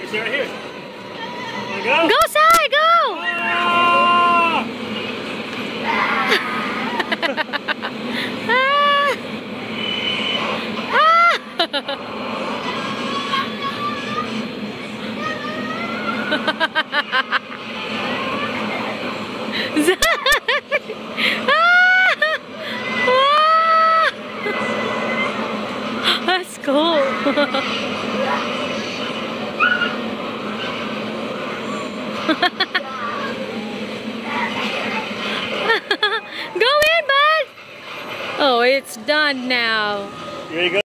Stay right here. Wanna go? Go, Sai, go! That's cool. Go in, bud. Oh, it's done now. Here you go.